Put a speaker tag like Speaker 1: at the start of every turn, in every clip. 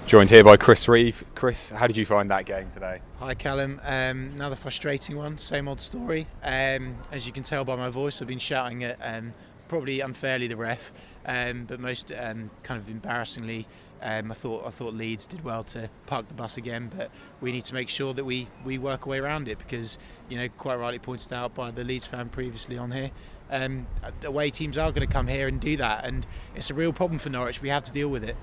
Speaker 1: Joined here by Chris Reeve. Chris, how did you find that game today?
Speaker 2: Hi Callum, another frustrating one, same old story. As you can tell by my voice, I've been shouting at probably unfairly the ref, but most kind of embarrassingly, I thought Leeds did well to park the bus again, but we need to make sure that we work our way around it because, quite rightly pointed out by the Leeds fan previously on here, away teams are going to come here and do that, and it's a real problem for Norwich. We have to deal with it.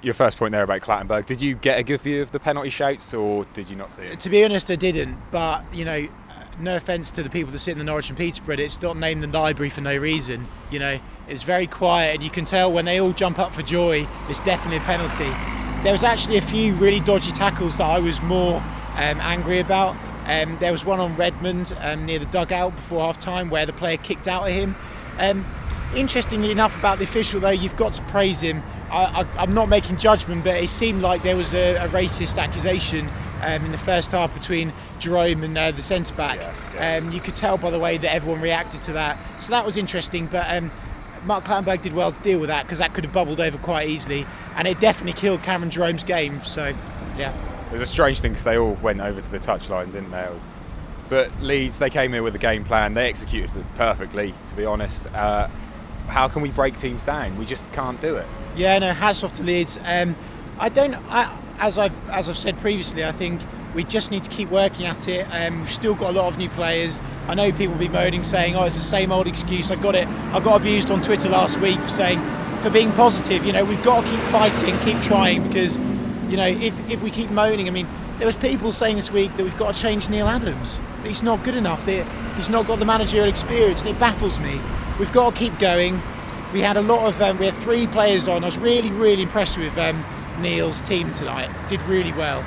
Speaker 1: Your first point there about Clattenburg, did you get a good view of the penalty shouts or did you not see it?
Speaker 2: To be honest, I didn't, but no offence to the people that sit in the Norwich and Peterborough, it's not named in the library for no reason. It's very quiet and you can tell when they all jump up for joy, it's definitely a penalty. There was actually a few really dodgy tackles that I was more angry about. There was one on Redmond near the dugout before half time where the player kicked out at him. Interestingly enough about the official though, you've got to praise him. I'm not making judgment, but it seemed like there was a racist accusation in the first half between Jerome and the centre-back. You could tell by the way that everyone reacted to that. So that was interesting, but Mark Clattenburg did well to deal with that because that could have bubbled over quite easily, and it definitely killed Cameron Jerome's game, so yeah.
Speaker 1: It was a strange thing because they all went over to the touchline, didn't they? But Leeds, they came here with a game plan, they executed it perfectly, to be honest. How can we break teams down? We just can't do it.
Speaker 2: Yeah, no, hats off to Leeds. As I've said previously, I think we just need to keep working at it. We've still got a lot of new players. I know people will be moaning, saying, "Oh, it's the same old excuse." I got abused on Twitter last week for being positive. We've got to keep fighting, keep trying, because if we keep moaning, there was people saying this week that we've got to change Neil Adams. That he's not good enough. That he's not got the managerial experience, and it baffles me. We've got to keep going. We had we had 3 players on. I was really, really impressed with Neil's team tonight. Did really well.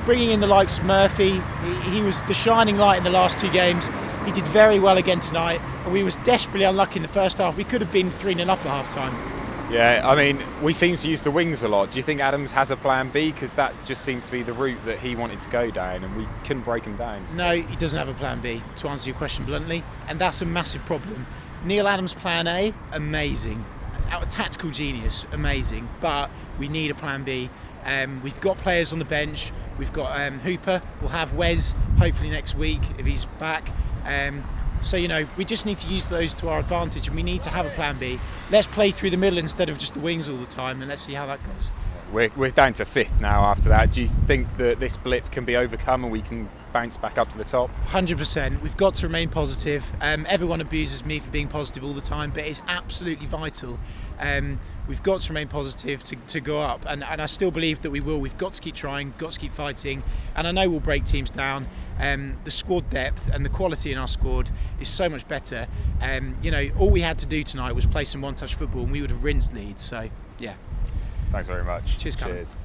Speaker 2: Bringing in the likes of Murphy, he was the shining light in the last 2 games. He did very well again tonight, and we was desperately unlucky in the first half. We could have been 3-0 up at half time.
Speaker 1: Yeah, we seem to use the wings a lot. Do you think Adams has a plan B? Because that just seems to be the route that he wanted to go down, and we couldn't break him down. So.
Speaker 2: No, he doesn't have a plan B, to answer your question bluntly, and that's a massive problem. Neil Adams' plan A, amazing. A tactical genius, amazing, but we need a plan B. We've got players on the bench. We've got Hooper. We'll have Wes hopefully next week if he's back. So we just need to use those to our advantage, and we need to have a plan B. Let's play through the middle instead of just the wings all the time, and let's see how that goes.
Speaker 1: We're down to 5th now after that. Do you think that this blip can be overcome and we can bounce back up to the top?
Speaker 2: 100%. We've got to remain positive. Everyone abuses me for being positive all the time, but it's absolutely vital. We've got to remain positive to go up, and I still believe that we will. We've got to keep trying, got to keep fighting, and I know we'll break teams down. The squad depth and the quality in our squad is so much better. All we had to do tonight was play some one-touch football and we would have rinsed Leeds, so yeah.
Speaker 1: Thanks very much.
Speaker 2: Cheers, Carrow.
Speaker 1: Cheers.